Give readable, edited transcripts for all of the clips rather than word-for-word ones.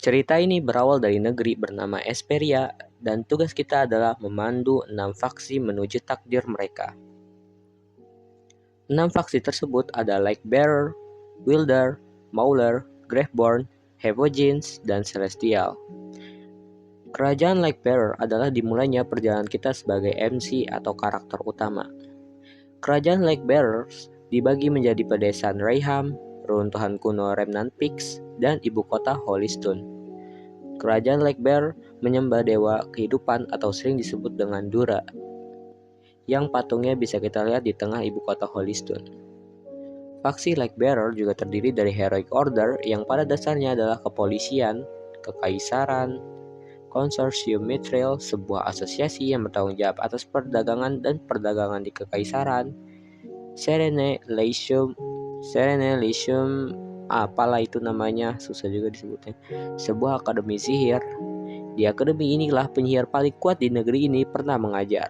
Cerita ini berawal dari negeri bernama Esperia dan tugas kita adalah memandu 6 faksi menuju takdir mereka. 6 faksi tersebut ada Lightbearer, Wielder, Mauler, Graveborn, Hevogins, dan Celestial. Kerajaan Lightbearer adalah dimulainya perjalanan kita sebagai MC atau karakter utama. Kerajaan Lightbearers dibagi menjadi pedesaan Rayham, reruntuhan kuno Remnant Peaks, dan ibu kota Holystone. Kerajaan Lightbearer menyembah dewa kehidupan atau sering disebut dengan Dura, yang patungnya bisa kita lihat di tengah ibu kota Holystone. Faksi Lightbearer juga terdiri dari Heroic Order yang pada dasarnya adalah kepolisian, kekaisaran, Consortium Mithril, sebuah asosiasi yang bertanggung jawab atas perdagangan dan perdagangan di kekaisaran, Serene Lyceum, apalah itu namanya, susah juga disebutnya, sebuah akademi sihir. Di akademi inilah penyihir paling kuat di negeri ini pernah mengajar.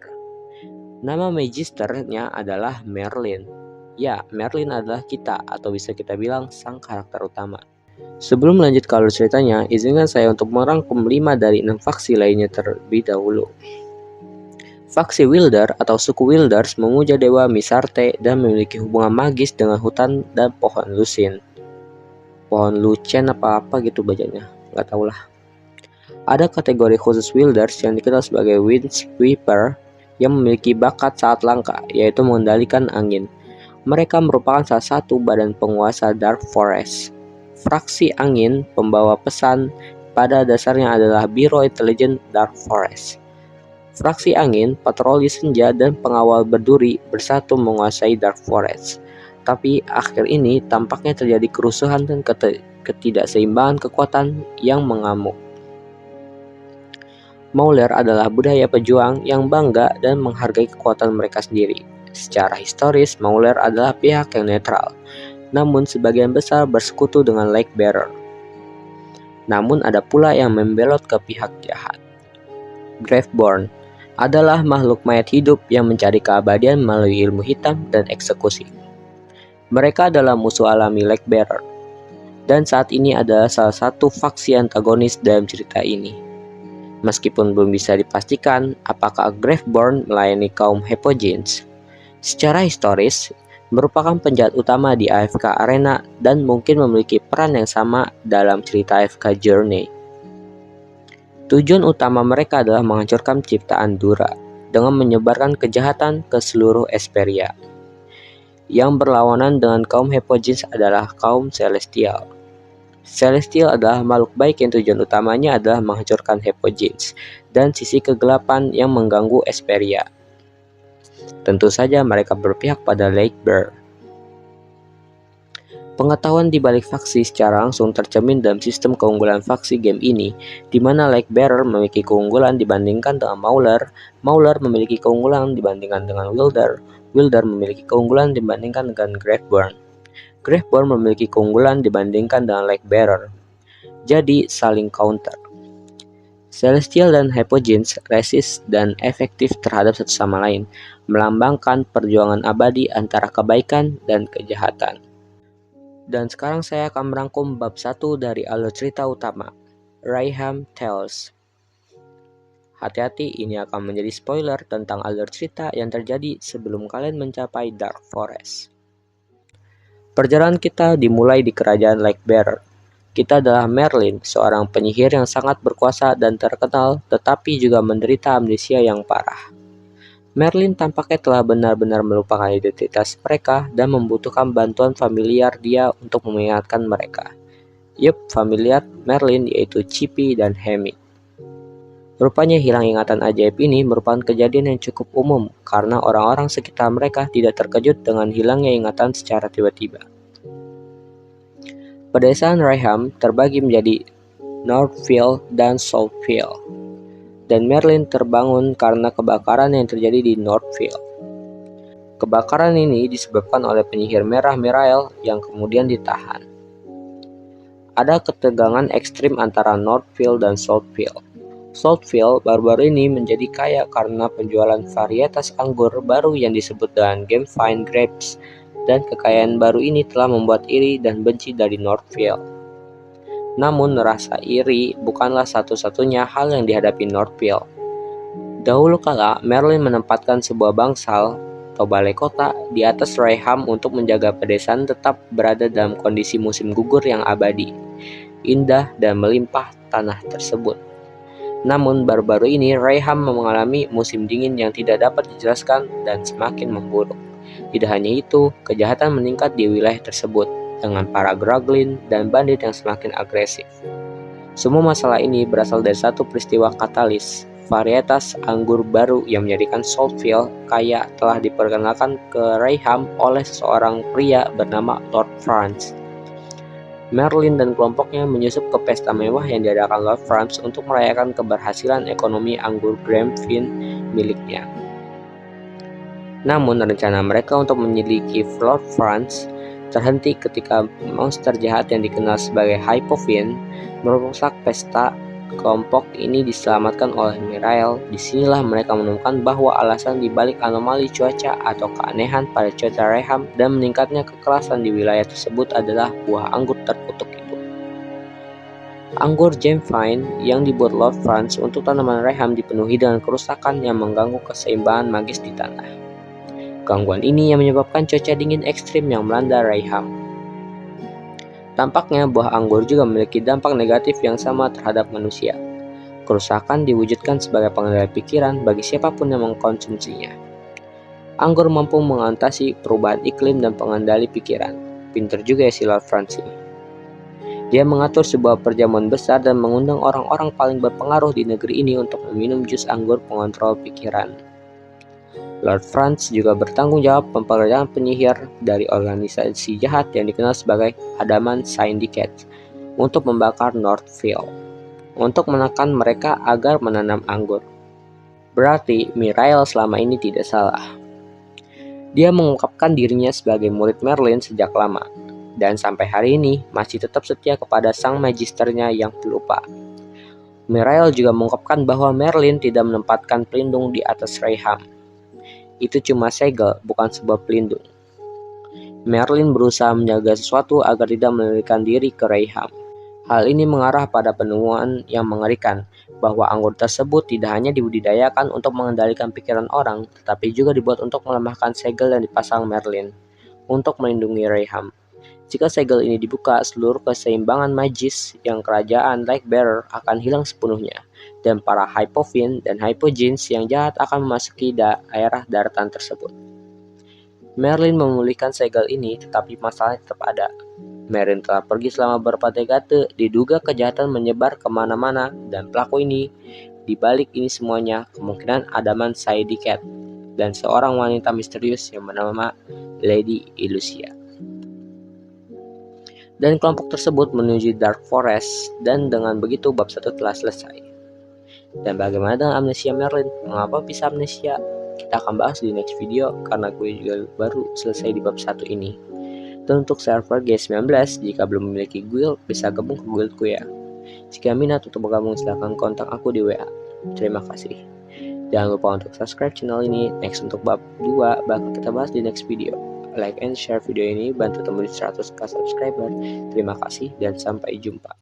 Nama magisternya adalah Merlin. Ya, Merlin adalah kita, atau bisa kita bilang sang karakter utama. Sebelum lanjut ke alur ceritanya, izinkan saya untuk merangkum 5 dari 6 faksi lainnya terlebih dahulu. Faksi Wielder atau suku Wielders memuja dewa Misarte dan memiliki hubungan magis dengan hutan dan pohon Lucin. Pohon Lucen apa-apa gitu bacanya, nggak tahu lah. Ada kategori khusus Wielders yang dikenal sebagai Windsweeper yang memiliki bakat saat langka, yaitu mengendalikan angin. Mereka merupakan salah satu badan penguasa Dark Forest. Fraksi angin pembawa pesan pada dasarnya adalah Biro Intelijen Dark Forest. Fraksi angin, patroli senja, dan pengawal berduri bersatu menguasai Dark Forest. Tapi akhir ini tampaknya terjadi kerusuhan dan ketidakseimbangan kekuatan yang mengamuk. Mauler adalah budaya pejuang yang bangga dan menghargai kekuatan mereka sendiri. Secara historis, Mauler adalah pihak yang netral, namun sebagian besar bersekutu dengan Lightbearer. Namun ada pula yang membelot ke pihak jahat. Graveborn adalah makhluk mayat hidup yang mencari keabadian melalui ilmu hitam dan eksekusi. Mereka adalah musuh alami Lightbearer, dan saat ini adalah salah satu faksi antagonis dalam cerita ini. Meskipun belum bisa dipastikan apakah Graveborn melayani kaum Hevogins. Secara historis, merupakan penjahat utama di AFK Arena dan mungkin memiliki peran yang sama dalam cerita AFK Journey. Tujuan utama mereka adalah menghancurkan ciptaan Dura dengan menyebarkan kejahatan ke seluruh Esperia. Yang berlawanan dengan kaum Hevogins adalah kaum Celestial. Celestial adalah makhluk baik yang tujuan utamanya adalah menghancurkan Hevogins dan sisi kegelapan yang mengganggu Esperia. Tentu saja mereka berpihak pada Lightbearer. Pengetahuan di balik faksi secara langsung tercermin dalam sistem keunggulan faksi game ini, di mana Lightbearer memiliki keunggulan dibandingkan dengan Mauler, Mauler memiliki keunggulan dibandingkan dengan Wielder, Wielder memiliki keunggulan dibandingkan dengan Graveborn, Graveborn memiliki keunggulan dibandingkan dengan Lightbearer. Jadi saling counter. Celestial dan Hevogins resist dan efektif terhadap satu sama lain, melambangkan perjuangan abadi antara kebaikan dan kejahatan. Dan sekarang saya akan merangkum bab 1 dari alur cerita utama, Rayham Tales. Hati-hati, ini akan menjadi spoiler tentang alur cerita yang terjadi sebelum kalian mencapai Dark Forest. Perjalanan kita dimulai di kerajaan Lightbearer. Kita adalah Merlin, seorang penyihir yang sangat berkuasa dan terkenal, tetapi juga menderita amnesia yang parah. Merlin tampaknya telah benar-benar melupakan identitas mereka dan membutuhkan bantuan familiar dia untuk mengingatkan mereka. Yup, familiar Merlin yaitu Chippy dan Hemi. Rupanya hilang ingatan ajaib ini merupakan kejadian yang cukup umum karena orang-orang sekitar mereka tidak terkejut dengan hilangnya ingatan secara tiba-tiba. Pedesaan Rayham terbagi menjadi Northfield dan Southfield, dan Merlin terbangun karena kebakaran yang terjadi di Northfield. Kebakaran ini disebabkan oleh penyihir merah Mirael yang kemudian ditahan. Ada ketegangan ekstrim antara Northfield dan Southfield. Southfield baru-baru ini menjadi kaya karena penjualan varietas anggur baru yang disebut dengan Gamefine Grapes, dan kekayaan baru ini telah membuat iri dan benci dari Northfield. Namun rasa iri bukanlah satu-satunya hal yang dihadapi Northfield. Dahulu kala, Merlin menempatkan sebuah bangsal atau balai kota di atas Rayham untuk menjaga pedesaan tetap berada dalam kondisi musim gugur yang abadi, indah dan melimpah tanah tersebut. Namun baru-baru ini Rayham mengalami musim dingin yang tidak dapat dijelaskan dan semakin memburuk. Tidak hanya itu, kejahatan meningkat di wilayah tersebut dengan para Groglin dan bandit yang semakin agresif. Semua masalah ini berasal dari satu peristiwa katalis. Varietas anggur baru yang menjadikan Saltville kaya telah diperkenalkan ke Rayham oleh seorang pria bernama Lord Franz. Merlin dan kelompoknya menyusup ke pesta mewah yang diadakan Lord Franz untuk merayakan keberhasilan ekonomi anggur Grampian miliknya. Namun rencana mereka untuk menyelidiki Lord Franz terhenti ketika monster jahat yang dikenal sebagai Hypovian merusak pesta. Kelompok ini diselamatkan oleh Mirael. Disinilah mereka menemukan bahwa alasan dibalik anomali cuaca atau keanehan pada cuaca Rayham dan meningkatnya kekerasan di wilayah tersebut adalah buah anggur terkutuk itu. Anggur Gemfine yang dibuat Lord Franz untuk tanaman Rayham dipenuhi dengan kerusakan yang mengganggu keseimbangan magis di tanah. Gangguan ini yang menyebabkan cuaca dingin ekstrim yang melanda Rayham. Tampaknya buah anggur juga memiliki dampak negatif yang sama terhadap manusia. Kerusakan diwujudkan sebagai pengendali pikiran bagi siapapun yang mengkonsumsinya. Anggur mampu mengatasi perubahan iklim dan pengendali pikiran. Pinter juga ya si Lord Franz ini. Dia mengatur sebuah perjamuan besar dan mengundang orang-orang paling berpengaruh di negeri ini untuk meminum jus anggur pengontrol pikiran. Lord Franz juga bertanggung jawab mempekerjakan penyihir dari organisasi jahat yang dikenal sebagai Adamant Syndicate untuk membakar Northfield, untuk menekan mereka agar menanam anggur. Berarti Mirael selama ini tidak salah. Dia mengungkapkan dirinya sebagai murid Merlin sejak lama, dan sampai hari ini masih tetap setia kepada sang magisternya yang pelupa. Mirael juga mengungkapkan bahwa Merlin tidak menempatkan pelindung di atas Rayham. Itu cuma segel, bukan sebuah pelindung. Merlin berusaha menjaga sesuatu agar tidak melarikan diri ke Rayham. Hal ini mengarah pada penemuan yang mengerikan, bahwa anggur tersebut tidak hanya dibudidayakan untuk mengendalikan pikiran orang, tetapi juga dibuat untuk melemahkan segel yang dipasang Merlin, untuk melindungi Rayham. Jika segel ini dibuka, seluruh keseimbangan magis yang kerajaan Lightbearer akan hilang sepenuhnya, dan para Hypovian dan Hypogenes yang jahat akan memasuki daerah daratan tersebut. Merlin memulihkan segel ini, tetapi masalahnya tetap ada. Merlin telah pergi selama beberapa dekade, diduga kejahatan menyebar kemana-mana, dan pelaku ini, dibalik ini semuanya, kemungkinan Adamant Syndicate dan seorang wanita misterius yang bernama Lady Illusia. Dan kelompok tersebut menuju Dark Forest, dan dengan begitu bab 1 telah selesai. Dan bagaimana dengan amnesia Merlin? Mengapa bisa amnesia? Kita akan bahas di next video, karena gue juga baru selesai di bab 1 ini. Dan untuk server G19, jika belum memiliki guild, bisa gabung ke guildku ya. Jika minat untuk bergabung, silahkan kontak aku di WA. Terima kasih. Jangan lupa untuk subscribe channel ini. Next untuk bab 2 bakal kita bahas di next video. Like and share video ini, bantu tembus 100k subscriber. Terima kasih dan sampai jumpa.